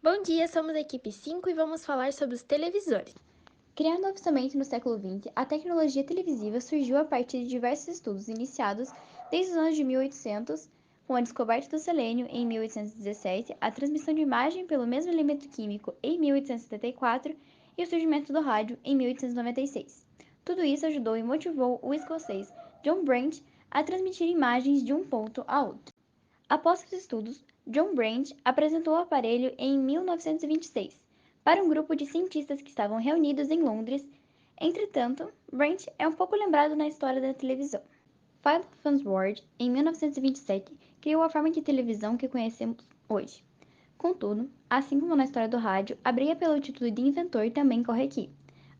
Bom dia, somos a equipe 5 e vamos falar sobre os televisores. Criada oficialmente no século XX, a tecnologia televisiva surgiu a partir de diversos estudos iniciados desde os anos de 1800, com a descoberta do selênio em 1817, a transmissão de imagem pelo mesmo elemento químico em 1874 e o surgimento do rádio em 1896. Tudo isso ajudou e motivou o escocês John Brent a transmitir imagens de um ponto a outro. Após seus estudos, John Brand apresentou o aparelho em 1926 para um grupo de cientistas que estavam reunidos em Londres. Entretanto, Brand é um pouco lembrado na história da televisão. Philip Farnsworth, em 1927, criou a forma de televisão que conhecemos hoje. Contudo, assim como na história do rádio, a briga pelo título de inventor também corre aqui.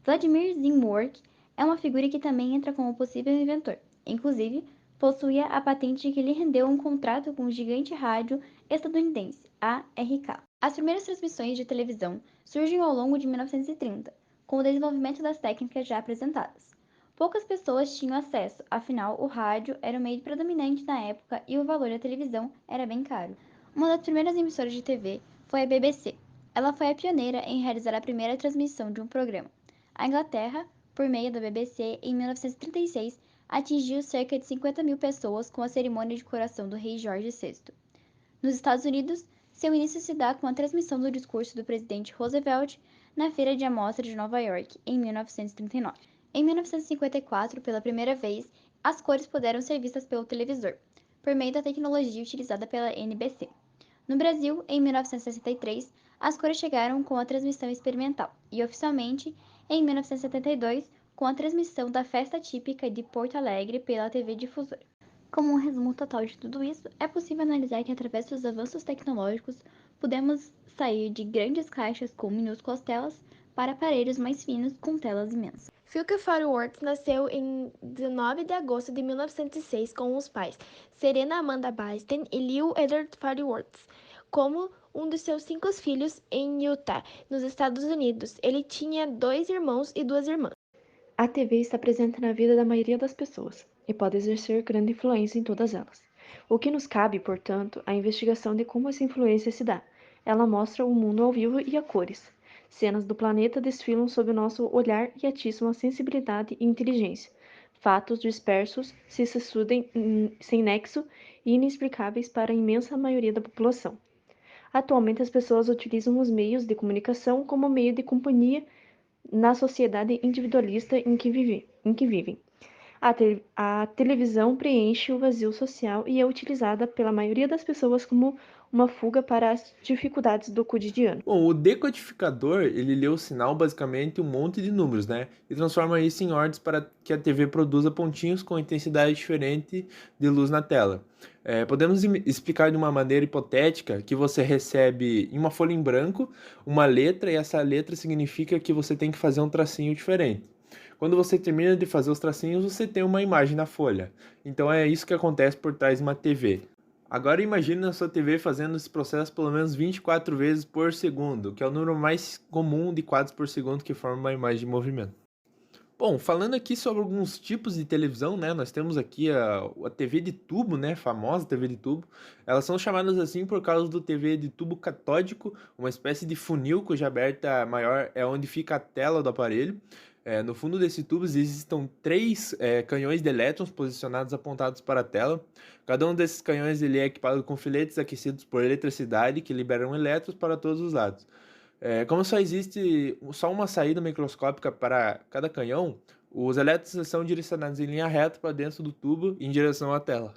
Vladimir Zimwork é uma figura que também entra como possível inventor. Inclusive, possuía a patente que lhe rendeu um contrato com o gigante rádio estadunidense, ARK. As primeiras transmissões de televisão surgem ao longo de 1930, com o desenvolvimento das técnicas já apresentadas. Poucas pessoas tinham acesso, afinal, o rádio era o meio predominante na época e o valor da televisão era bem caro. Uma das primeiras emissoras de TV foi a BBC. Ela foi a pioneira em realizar a primeira transmissão de um programa. A Inglaterra, por meio da BBC, em 1936, atingiu cerca de 50 mil pessoas com a cerimônia de coroação do rei Jorge VI. Nos Estados Unidos, seu início se dá com a transmissão do discurso do presidente Roosevelt na Feira de Amostra de Nova York, em 1939. Em 1954, pela primeira vez, as cores puderam ser vistas pelo televisor, por meio da tecnologia utilizada pela NBC. No Brasil, em 1963, as cores chegaram com a transmissão experimental e, oficialmente, em 1972, com a transmissão da festa típica de Porto Alegre pela TV Difusora. Como um resumo total de tudo isso, é possível analisar que, através dos avanços tecnológicos, podemos sair de grandes caixas com minúsculas telas para aparelhos mais finos com telas imensas. Philip Farnsworth nasceu em 19 de agosto de 1906 com os pais Serena Amanda Basten e Leo Edward Farnsworth, como um dos seus 5 filhos em Utah, nos Estados Unidos. Ele tinha 2 irmãos e 2 irmãs. A TV está presente na vida da maioria das pessoas e pode exercer grande influência em todas elas. O que nos cabe, portanto, a investigação de como essa influência se dá. Ela mostra o mundo ao vivo e a cores. Cenas do planeta desfilam sob o nosso olhar e atiçam a sensibilidade e inteligência. Fatos dispersos se sucedem sem nexo e inexplicáveis para a imensa maioria da população. Atualmente, as pessoas utilizam os meios de comunicação como meio de companhia na sociedade individualista em que vivem. A televisão preenche o vazio social e é utilizada pela maioria das pessoas como uma fuga para as dificuldades do cotidiano. Bom, o decodificador, ele lê o sinal basicamente um monte de números, né? E transforma isso em ordens para que a TV produza pontinhos com intensidade diferente de luz na tela. Podemos explicar de uma maneira hipotética que você recebe em uma folha em branco uma letra e essa letra significa que você tem que fazer um tracinho diferente. Quando você termina de fazer os tracinhos, você tem uma imagem na folha. Então é isso que acontece por trás de uma TV. Agora imagine na sua TV fazendo esse processo pelo menos 24 vezes por segundo, que é o número mais comum de quadros por segundo que forma uma imagem de movimento. Bom, falando aqui sobre alguns tipos de televisão, né? Nós temos aqui a TV de tubo, né? Famosa TV de tubo. Elas são chamadas assim por causa do TV de tubo catódico, uma espécie de funil cuja aberta maior é onde fica a tela do aparelho. No fundo desse tubo existem três canhões de elétrons posicionados apontados para a tela. Cada um desses canhões ele é equipado com filetes aquecidos por eletricidade que liberam elétrons para todos os lados. Como só existe só uma saída microscópica para cada canhão, os elétrons são direcionados em linha reta para dentro do tubo em direção à tela.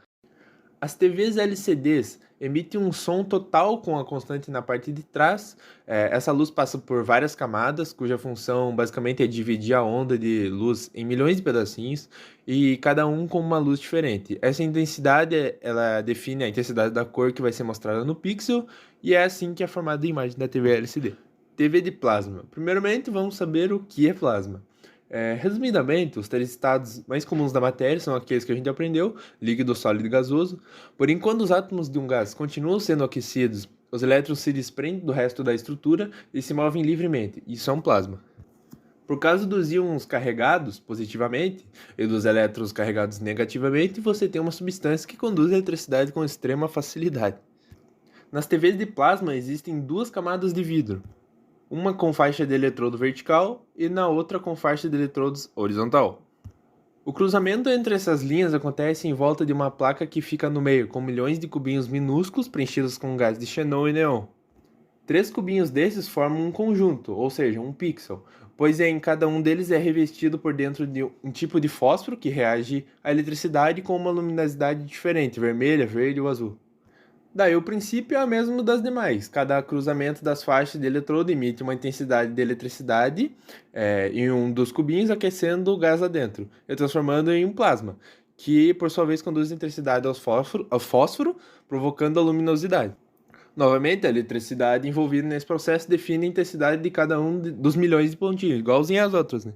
As TVs LCDs emitem um som total com a constante na parte de trás. Essa luz passa por várias camadas, cuja função basicamente é dividir a onda de luz em milhões de pedacinhos, e cada um com uma luz diferente. Essa intensidade ela define a intensidade da cor que vai ser mostrada no pixel, e é assim que é formada a imagem da TV LCD. TV de plasma. Primeiramente, vamos saber o que é plasma. Resumidamente, os três estados mais comuns da matéria são aqueles que a gente aprendeu: líquido, sólido e gasoso. Porém, quando os átomos de um gás continuam sendo aquecidos, os elétrons se desprendem do resto da estrutura e se movem livremente. Isso é um plasma. Por causa dos íons carregados positivamente e dos elétrons carregados negativamente, você tem uma substância que conduz a eletricidade com extrema facilidade. Nas TVs de plasma existem duas camadas de vidro, uma com faixa de eletrodo vertical e na outra com faixa de eletrodos horizontal. O cruzamento entre essas linhas acontece em volta de uma placa que fica no meio, com milhões de cubinhos minúsculos preenchidos com gás de xenon e neon. 3 cubinhos desses formam um conjunto, ou seja, um pixel, pois em cada um deles é revestido por dentro de um tipo de fósforo que reage à eletricidade com uma luminosidade diferente, vermelha, verde ou azul. Daí o princípio é o mesmo das demais. Cada cruzamento das faixas de eletrodo emite uma intensidade de eletricidade em um dos cubinhos, aquecendo o gás lá dentro e transformando em um plasma, que por sua vez conduz eletricidade ao fósforo, provocando a luminosidade. Novamente, a eletricidade envolvida nesse processo define a intensidade de cada um dos milhões de pontinhos, igualzinho às outras, né?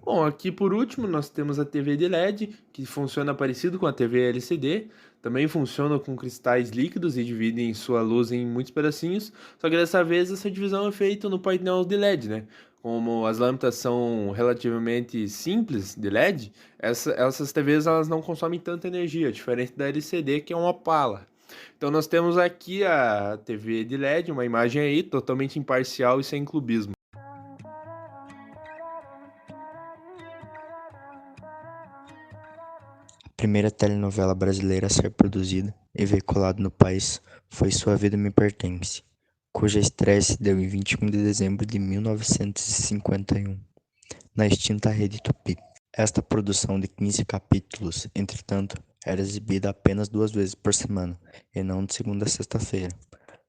Bom, aqui por último nós temos a TV de LED, que funciona parecido com a TV LCD, também funciona com cristais líquidos e dividem sua luz em muitos pedacinhos, só que dessa vez essa divisão é feita no painel de LED, né? Como as lâmpadas são relativamente simples de LED, essas TVs elas não consomem tanta energia, diferente da LCD que é uma pala. Então nós temos aqui a TV de LED, uma imagem aí totalmente imparcial e sem clubismo. A primeira telenovela brasileira a ser produzida e veiculada no país foi Sua Vida Me Pertence, cuja estreia se deu em 21 de dezembro de 1951, na extinta Rede Tupi. Esta produção de 15 capítulos, entretanto, era exibida apenas 2 vezes por semana, e não de segunda a sexta-feira,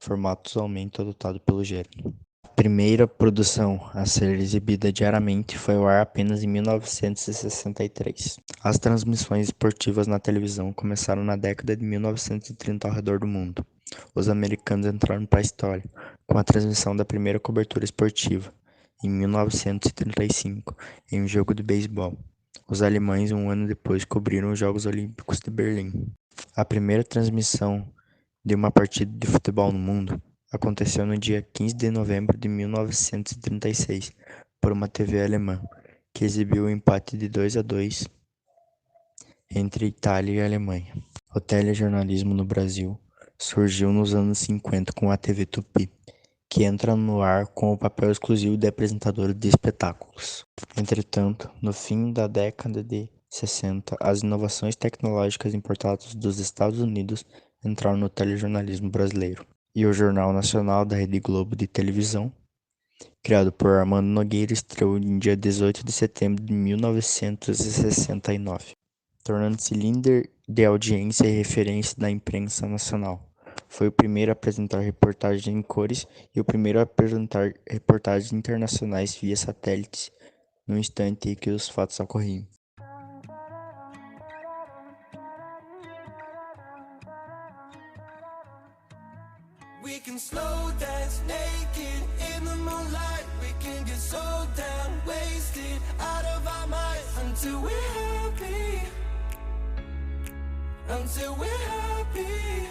formato usualmente adotado pelo gênero. A primeira produção a ser exibida diariamente foi ao ar apenas em 1963. As transmissões esportivas na televisão começaram na década de 1930 ao redor do mundo. Os americanos entraram para a história com a transmissão da primeira cobertura esportiva, em 1935, em um jogo de beisebol. Os alemães, um ano depois, cobriram os Jogos Olímpicos de Berlim. A primeira transmissão de uma partida de futebol no mundo aconteceu no dia 15 de novembro de 1936, por uma TV alemã, que exibiu o empate de 2-2 entre Itália e Alemanha. O telejornalismo no Brasil surgiu nos anos 50 com a TV Tupi, que entra no ar com o papel exclusivo de apresentadora de espetáculos. Entretanto, no fim da década de 60, as inovações tecnológicas importadas dos Estados Unidos entraram no telejornalismo brasileiro. E o Jornal Nacional da Rede Globo de televisão, criado por Armando Nogueira, estreou em dia 18 de setembro de 1969, tornando-se líder de audiência e referência da imprensa nacional. Foi o primeiro a apresentar reportagens em cores e o primeiro a apresentar reportagens internacionais via satélites no instante em que os fatos ocorriam. We can slow dance naked in the moonlight. We can get so down, wasted, out of our minds until we're happy. Until we're happy.